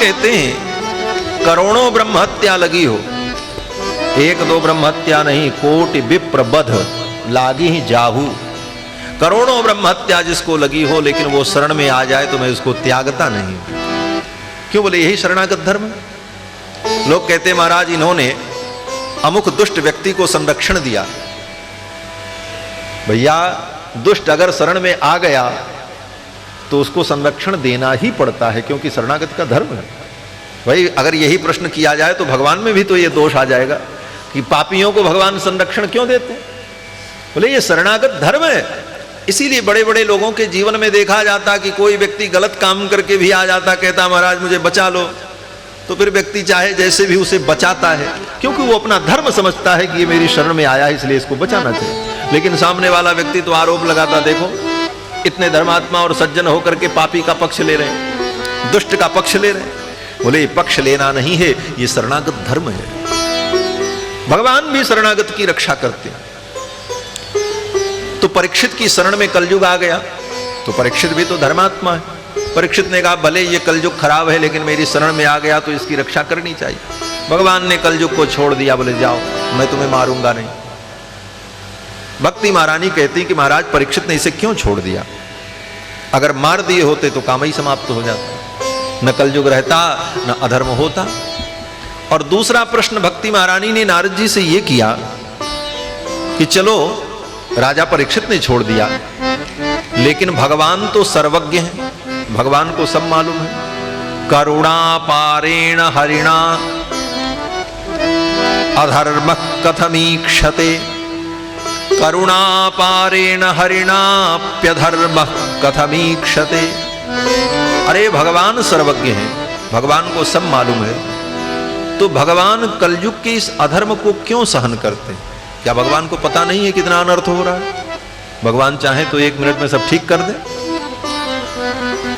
कहते हैं करोड़ों ब्रह्म हत्या लगी हो, एक दो ब्रह्म हत्या नहीं, कोटि विप्र बध लागी ही जाहू। करोड़ों ब्रह्म हत्या जिसको लगी हो, लेकिन वो शरण में आ जाए तो मैं उसको त्यागता नहीं। क्यों? बोले यही शरणागत धर्म है। लोग कहते महाराज इन्होंने अमुक दुष्ट व्यक्ति को संरक्षण दिया। भैया दुष्ट अगर शरण में आ गया तो उसको संरक्षण देना ही पड़ता है, क्योंकि शरणागत का धर्म है। भाई अगर यही प्रश्न किया जाए तो भगवान में भी तो ये दोष आ जाएगा कि पापियों को भगवान संरक्षण क्यों देते? बोले ये शरणागत धर्म है। इसीलिए बड़े बड़े लोगों के जीवन में देखा जाता कि कोई व्यक्ति गलत काम करके भी आ जाता, कहता महाराज मुझे बचा लो, तो फिर व्यक्ति चाहे जैसे भी उसे बचाता है, क्योंकि वो अपना धर्म समझता है कि ये मेरी शरण में आया है इसलिए इसको बचाना चाहिए। लेकिन सामने वाला व्यक्ति तो आरोप लगाता, देखो इतने धर्मात्मा और सज्जन होकर के पापी का पक्ष ले रहे हैं, दुष्ट का पक्ष ले रहे हैं। बोले पक्ष लेना नहीं है, ये शरणागत धर्म है। भगवान भी शरणागत की रक्षा करते हैं। तो परीक्षित की शरण में कलयुग आ गया, तो परीक्षित भी तो धर्मात्मा है। परीक्षित ने कहा भले ये कलयुग खराब है, लेकिन मेरी शरण में आ गया तो इसकी रक्षा करनी चाहिए। भगवान ने कलयुग को छोड़ दिया, बोले जाओ मैं तुम्हें मारूंगा नहीं। भक्ति महारानी कहती कि महाराज परीक्षित ने इसे क्यों छोड़ दिया? अगर मार दिए होते तो काम ही समाप्त हो जाता, न कलयुग रहता न अधर्म होता। और दूसरा प्रश्न भक्ति महारानी ने नारद जी से यह किया कि चलो राजा परीक्षित ने छोड़ दिया, लेकिन भगवान तो सर्वज्ञ हैं, भगवान को सब मालूम है। करुणा पारेण हरिणा अधर्म कथमीक्षते, करुणा पारेण हरिणाप्यधर्म कथमीक्षते। अरे भगवान सर्वज्ञ हैं, भगवान को सब मालूम है, तो भगवान कलयुग के इस अधर्म को क्यों सहन करते हैं? क्या भगवान को पता नहीं है कितना अनर्थ हो रहा है? भगवान चाहे तो 1 मिनट में सब ठीक कर दे।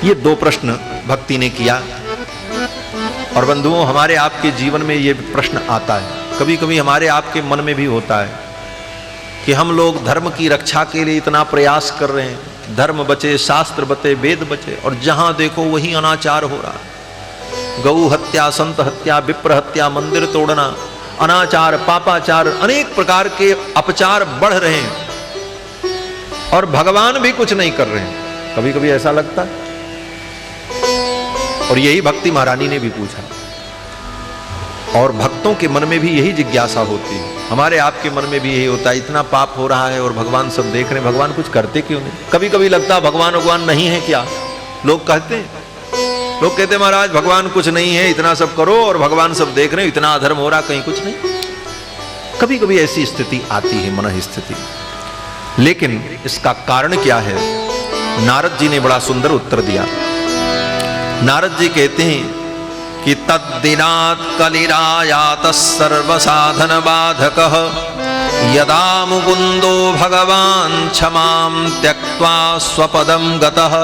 ये 2 प्रश्न भक्ति ने किया। और बंधुओं हमारे आपके जीवन में ये प्रश्न आता है, कभी कभी हमारे आपके मन में भी होता है कि हम लोग धर्म की रक्षा के लिए इतना प्रयास कर रहे हैं, धर्म बचे, शास्त्र बचे, वेद बचे, और जहां देखो वही अनाचार हो रहा है। गौ हत्या, संत हत्या, विप्र हत्या, मंदिर तोड़ना, अनाचार, पापाचार, अनेक प्रकार के अपचार बढ़ रहे हैं और भगवान भी कुछ नहीं कर रहे हैं। कभी कभी ऐसा लगता है। और यही भक्ति महारानी ने भी पूछा, और भक्तों के मन में भी यही जिज्ञासा होती है, हमारे आपके मन में भी यही होता है, इतना पाप हो रहा है और भगवान सब देख रहे हैं, भगवान कुछ करते क्यों नहीं? कभी कभी लगता है भगवान नहीं है क्या? लोग कहते हैं, लोग कहते हैं महाराज भगवान कुछ नहीं है, इतना सब करो और भगवान सब देख रहे हैं, इतना अधर्म हो रहा, कहीं कुछ नहीं। कभी कभी ऐसी स्थिति आती है, मन स्थिति। लेकिन इसका कारण क्या है? नारद जी ने बड़ा सुंदर उत्तर दिया। नारद जी कहते हैं कि तद्दिनात् कलिरायातः सर्वसाधन बाधकः यदा मुकुंदो भगवान क्षमां त्यक्त्वा स्वपदं गतः।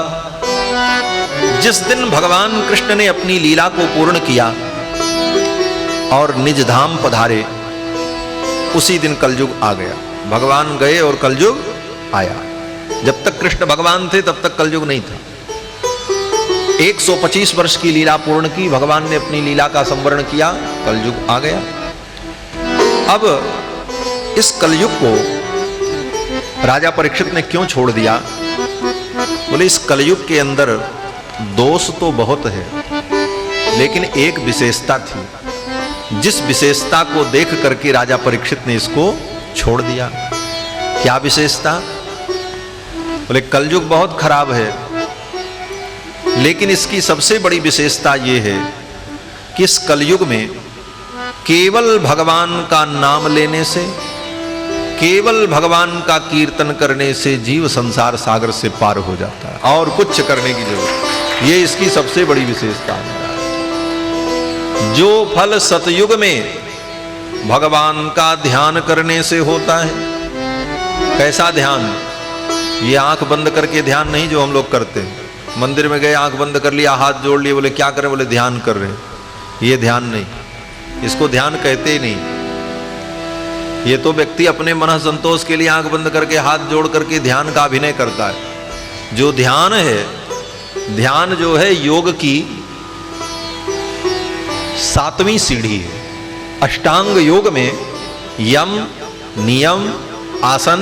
जिस दिन भगवान कृष्ण ने अपनी लीला को पूर्ण किया और निज धाम पधारे, उसी दिन कलयुग आ गया। भगवान गए और कलयुग आया। जब तक कृष्ण भगवान थे तब तक कलयुग नहीं था। 125 वर्ष की लीला पूर्ण की, भगवान ने अपनी लीला का संवरण किया, कलयुग आ गया। अब इस कलयुग को राजा परीक्षित ने क्यों छोड़ दिया? बोले इस कलयुग के अंदर दोष तो बहुत है, लेकिन एक विशेषता थी, जिस विशेषता को देख करके राजा परीक्षित ने इसको छोड़ दिया। क्या विशेषता? बोले कलयुग बहुत खराब है, लेकिन इसकी सबसे बड़ी विशेषता यह है कि इस कलयुग में केवल भगवान का नाम लेने से, केवल भगवान का कीर्तन करने से जीव संसार सागर से पार हो जाता है, और कुछ करने की जरूरत। ये इसकी सबसे बड़ी विशेषता है। जो फल सतयुग में भगवान का ध्यान करने से होता है, कैसा ध्यान? ये आंख बंद करके ध्यान नहीं जो हम लोग करते हैं। मंदिर में गए, आंख बंद कर लिया, हाथ जोड़ लिए, बोले क्या करें? बोले ध्यान कर रहे हैं। ये ध्यान नहीं, इसको ध्यान कहते ही नहीं। ये तो व्यक्ति अपने मन संतोष के लिए आंख बंद करके हाथ जोड़ करके ध्यान का अभिनय करता है। जो ध्यान है, ध्यान जो है योग की 7वीं सीढ़ी है। अष्टांग योग में यम, नियम, आसन,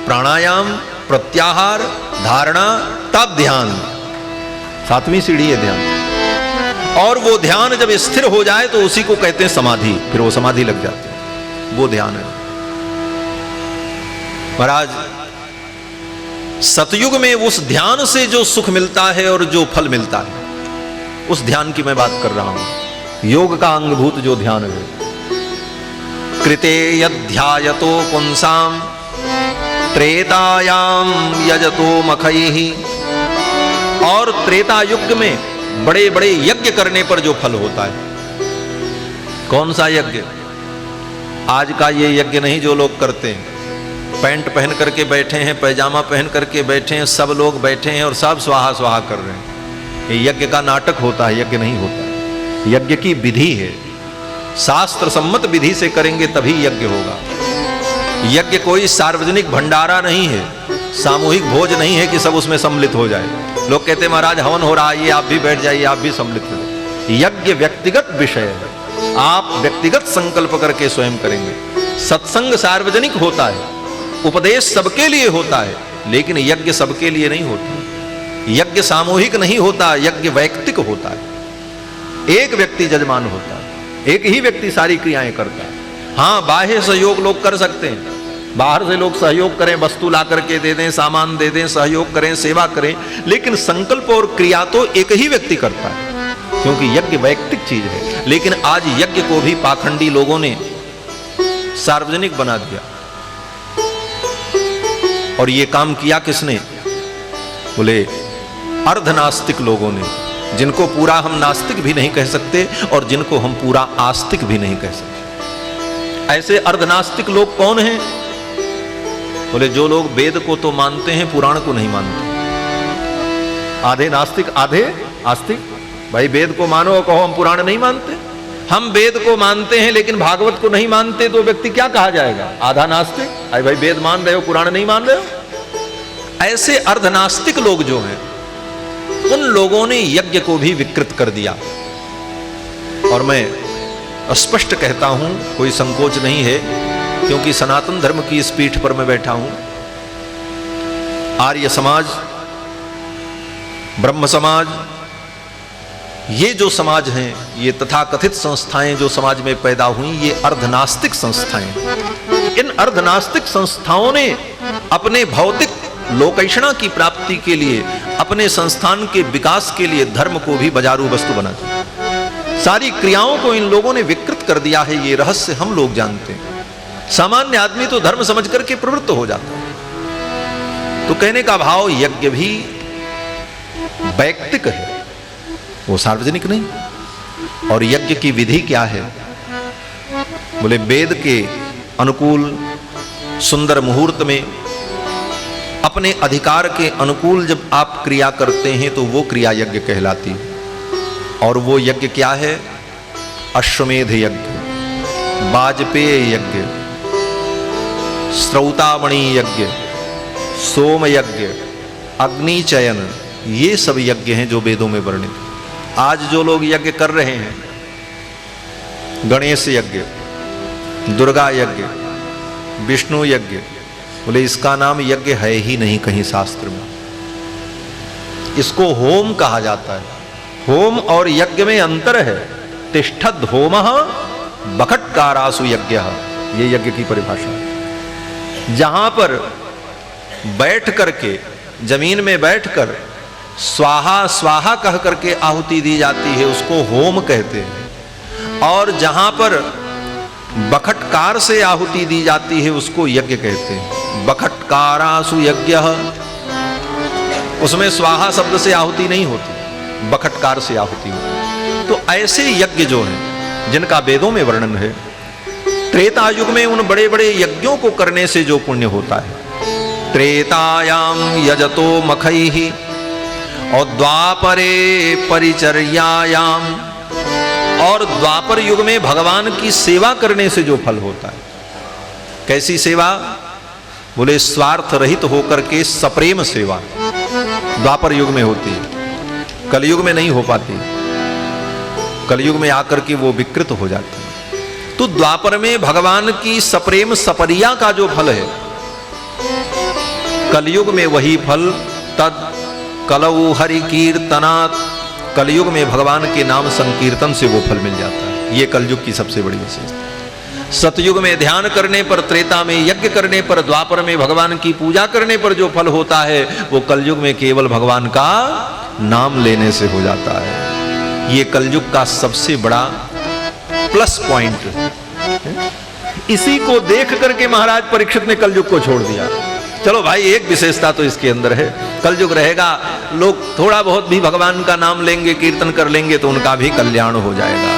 प्राणायाम, प्रत्याहार, धारणा, तब ध्यान, 7वीं सीढ़ी है ध्यान। और वो ध्यान जब स्थिर हो जाए तो उसी को कहते हैं समाधि, फिर वो समाधि लग जाती है, वो ध्यान है। महाराज सतयुग में उस ध्यान से जो सुख मिलता है और जो फल मिलता है, उस ध्यान की मैं बात कर रहा हूं। योग का अंगभूत जो ध्यान है, कृते यध्यायतो पुंसाम त्रेतायाम यजतो मखैहि, और त्रेता युग में बड़े बड़े यज्ञ करने पर जो फल होता है। कौन सा यज्ञ? आज का ये यज्ञ नहीं जो लोग करते हैं, पैंट पहन करके बैठे हैं, पैजामा पहन करके बैठे हैं, सब लोग बैठे हैं और सब स्वाहा स्वाहा कर रहे हैं। ये यज्ञ का नाटक होता है, यज्ञ नहीं होता है। यज्ञ की विधि है, शास्त्र सम्मत विधि से करेंगे तभी यज्ञ होगा। यज्ञ कोई सार्वजनिक भंडारा नहीं है, सामूहिक भोज नहीं है कि सब उसमें सम्मिलित हो जाए। लोग कहते हैं महाराज हवन हो रहा है, ये आप भी बैठ जाइए, आप भी सम्मिलित हो जाइए। यज्ञ व्यक्तिगत विषय है, आप व्यक्तिगत संकल्प करके स्वयं करेंगे। सत्संग सार्वजनिक होता है, उपदेश सबके लिए होता है, लेकिन यज्ञ सबके लिए नहीं होता। यज्ञ सामूहिक नहीं होता, यज्ञ वैयक्तिक होता है। एक व्यक्ति जजमान होता है, एक ही व्यक्ति सारी क्रियाएं करता है। हाँ, बाह्य सहयोग लोग कर सकते हैं, बाहर से लोग सहयोग करें, वस्तु ला करके दे दें, सामान दे दें, सहयोग करें, सेवा करें, लेकिन संकल्प और क्रिया तो एक ही व्यक्ति करता है, क्योंकि यज्ञ वैयक्तिक चीज है। लेकिन आज यज्ञ को भी पाखंडी लोगों ने सार्वजनिक बना दिया। और ये काम किया किसने? बोले अर्धनास्तिक लोगों ने, जिनको पूरा हम नास्तिक भी नहीं कह सकते और जिनको हम पूरा आस्तिक भी नहीं कह सकते। ऐसे अर्धनास्तिक लोग कौन हैं? बोले जो लोग वेद को तो मानते हैं, पुराण को नहीं मानते। आधे नास्तिक आधे आस्तिक। भाई वेद को मानो और कहो हम पुराण नहीं मानते। हम वेद को मानते हैं लेकिन भागवत को नहीं मानते, तो व्यक्ति क्या कहा जाएगा? आधा नास्तिक। अरे भाई वेद मान रहे हो, पुराण नहीं मान रहे हो। ऐसे अर्धनास्तिक लोग जो हैं, उन लोगों ने यज्ञ को भी विकृत कर दिया। और मैं स्पष्ट कहता हूं, कोई संकोच नहीं है, क्योंकि सनातन धर्म की इस पीठ पर मैं बैठा हूं। आर्य समाज, ब्रह्म समाज, ये जो समाज हैं, ये तथाकथित संस्थाएं जो समाज में पैदा हुई, ये अर्धनास्तिक संस्थाएं। इन अर्धनास्तिक संस्थाओं ने अपने भौतिक लोकैषणा की प्राप्ति के लिए, अपने संस्थान के विकास के लिए धर्म को भी बाजारू वस्तु बना दिया। सारी क्रियाओं को इन लोगों ने विकृत कर दिया है। ये रहस्य हम लोग जानते हैं। सामान्य आदमी तो धर्म समझ करके प्रवृत्त हो जाता है। तो कहने का भाव, यज्ञ भी वैयक्तिक है, वो सार्वजनिक नहीं। और यज्ञ की विधि क्या है? बोले वेद के अनुकूल सुंदर मुहूर्त में, अपने अधिकार के अनुकूल जब आप क्रिया करते हैं तो वो क्रिया यज्ञ कहलाती है। और वो यज्ञ क्या है? अश्वमेध यज्ञ, वाजपेय यज्ञ, श्रौतामणि यज्ञ, सोम यज्ञ, अग्नि चयन, ये सब यज्ञ हैं जो वेदों में वर्णित। आज जो लोग यज्ञ कर रहे हैं, गणेश यज्ञ, दुर्गा यज्ञ, विष्णु यज्ञ, बोले इसका नाम यज्ञ है ही नहीं कहीं शास्त्र में। इसको होम कहा जाता है। होम और यज्ञ में अंतर है। तिष्ठद् होमः बखट्कारासु यज्ञः, ये यज्ञ की परिभाषा है। जहां पर बैठ करके, जमीन में बैठकर स्वाहा स्वाहा कह करके आहुति दी जाती है, उसको होम कहते हैं। और जहां पर बखटकार से आहुति दी जाती है, उसको यज्ञ कहते हैं। बखटकारासु यज्ञः, उसमें स्वाहा शब्द से आहुति नहीं होती, बखटकार से आहुति होती। तो ऐसे यज्ञ जो हैं, जिनका वेदों में वर्णन है, त्रेता युग में उन बड़े बड़े यज्ञों को करने से जो पुण्य होता है। त्रेतायाम यजतो मखैहि और द्वापरे परिचर्यायाम, और द्वापर युग में भगवान की सेवा करने से जो फल होता है। कैसी सेवा? बोले स्वार्थ रहित होकर के सप्रेम सेवा द्वापर युग में होती है, कलयुग में नहीं हो पाती। कलयुग में आकर के वो विकृत हो जाती है। तो द्वापर में भगवान की सप्रेम सपरिया का जो फल है, कलयुग में वही फल तद कलऊ हरि कीर्तनात्, कलयुग में भगवान के नाम संकीर्तन से वो फल मिल जाता है। ये कलयुग की सबसे बड़ी विशेषता। सतयुग में ध्यान करने पर, त्रेता में यज्ञ करने पर, द्वापर में भगवान की पूजा करने पर जो फल होता है वो कलयुग में केवल भगवान का नाम लेने से हो जाता है। ये कलयुग का सबसे बड़ा प्लस पॉइंट है। इसी को देख करके महाराज परीक्षित ने कलयुग को छोड़ दिया। चलो भाई, एक विशेषता तो इसके अंदर है, कलयुग रहेगा, लोग थोड़ा बहुत भी भगवान का नाम लेंगे, कीर्तन कर लेंगे तो उनका भी कल्याण हो जाएगा।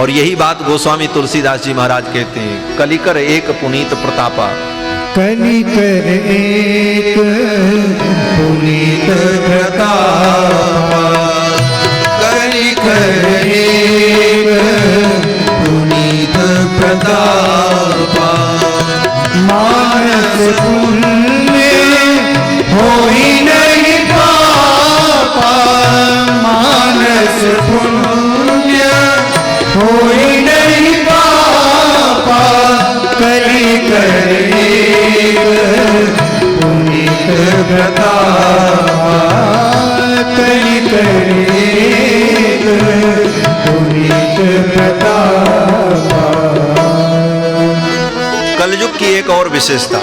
और यही बात गोस्वामी तुलसीदास जी महाराज कहते हैं, कलिकर एक पुनीत प्रतापा, कलिकर एक पुनीत प्रतापा, कलिकर एक पुनीत प्रतापा, मानस पुण्य होई नहीं पापा, मानस पुण्य होई नहीं पापा, कलिकर एक पुनीत प्रतापा, कलिकर एक पुनीत प्रतापा। कलयुग की एक और विशेषता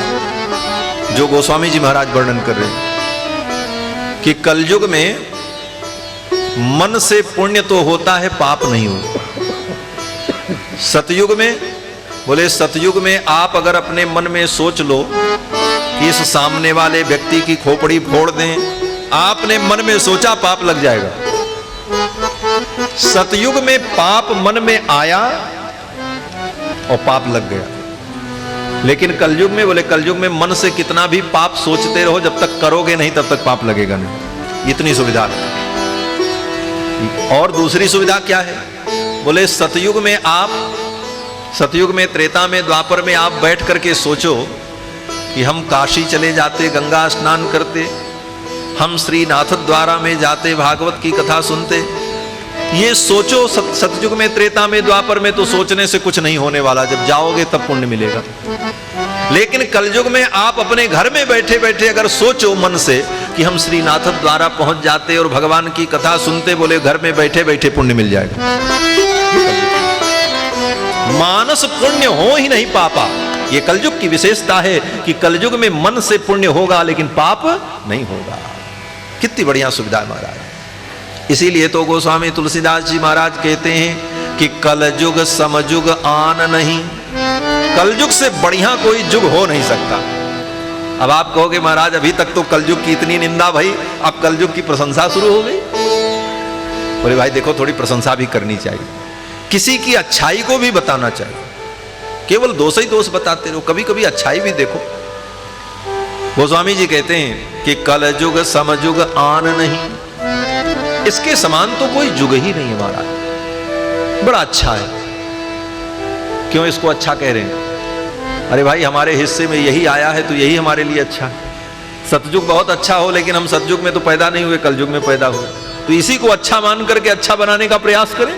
जो गोस्वामी जी महाराज वर्णन कर रहे हैं कि कलयुग में मन से पुण्य तो होता है, पाप नहीं होता। सतयुग में, बोले सतयुग में आप अगर अपने मन में सोच लो कि इस सामने वाले व्यक्ति की खोपड़ी फोड़ दें, आपने मन में सोचा, पाप लग जाएगा। सतयुग में पाप मन में आया और पाप लग गया। लेकिन कलयुग में, बोले कलयुग में मन से कितना भी पाप सोचते रहो, जब तक करोगे नहीं तब तक पाप लगेगा नहीं। इतनी सुविधा है। और दूसरी सुविधा क्या है? बोले सतयुग में आप, सतयुग में, त्रेता में, द्वापर में आप बैठ करके सोचो कि हम काशी चले जाते, गंगा स्नान करते, हम श्रीनाथ द्वारा में जाते, भागवत की कथा सुनते। ये सोचो सतयुग में, त्रेता में, द्वापर में तो सोचने से कुछ नहीं होने वाला, जब जाओगे तब पुण्य मिलेगा। लेकिन कलयुग में आप अपने घर में बैठे बैठे अगर सोचो मन से कि हम श्रीनाथ द्वारा पहुंच जाते और भगवान की कथा सुनते, बोले घर में बैठे बैठे पुण्य मिल जाएगा। मानस पुण्य हो ही नहीं पापा, ये कलयुग की विशेषता है कि कलयुग में मन से पुण्य होगा लेकिन पाप नहीं होगा। कितनी बढ़िया सुविधा है महाराज। इसीलिए तो गोस्वामी तुलसीदास जी महाराज कहते हैं कि कलयुग समयुग आन नहीं, कलयुग से बढ़िया कोई युग हो नहीं सकता। अब आप कहोगे महाराज अभी तक तो कलयुग की इतनी निंदा भई, अब कलयुग की प्रशंसा शुरू हो गई। बोले भाई देखो, थोड़ी प्रशंसा भी करनी चाहिए, किसी की अच्छाई को भी बताना चाहिए। केवल दोष ही दोष बताते रहो, कभी कभी अच्छाई भी देखो। गोस्वामी जी कहते हैं कि कलयुग समयुग आन नहीं, इसके समान तो कोई युग ही नहीं है महाराज। बड़ा अच्छा है। क्यों इसको अच्छा कह रहे हैं? अरे भाई हमारे हिस्से में यही आया है तो यही हमारे लिए अच्छा है। सतयुग बहुत अच्छा हो, लेकिन हम सतयुग में तो पैदा नहीं हुए, कलयुग में पैदा हुए, तो इसी को अच्छा मान करके अच्छा बनाने का प्रयास करें।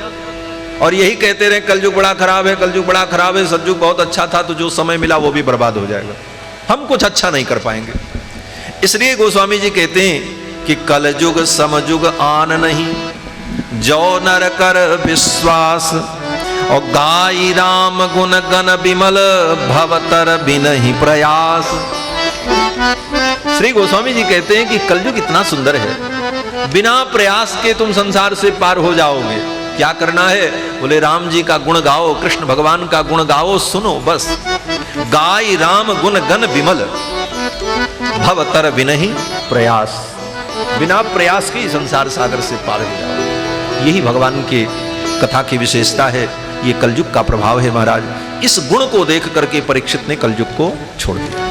और यही कहते रहे कलयुग बड़ा खराब है, कलयुग बड़ा खराब है, सतयुग बहुत अच्छा था, तो जो समय मिला वो भी बर्बाद हो जाएगा, हम कुछ अच्छा नहीं कर पाएंगे। इसलिए गोस्वामी जी कहते हैं कि कलयुग समयुग आन नहीं, जो नर कर विश्वास, और गाई राम गुण गण विमल, भवतर बिनहि प्रयास। श्री गोस्वामी जी कहते हैं कि कलयुग इतना सुंदर है, बिना प्रयास के तुम संसार से पार हो जाओगे। क्या करना है? बोले राम जी का गुण गाओ, कृष्ण भगवान का गुण गाओ, सुनो बस। गाई राम गुण गण विमल, भवतर बिनहि प्रयास, बिना प्रयास के संसार सागर से पार हो जाओ। यही भगवान के कथा की विशेषता है, ये कलयुग का प्रभाव है महाराज। इस गुण को देख करके परीक्षित ने कलयुग को छोड़ दिया।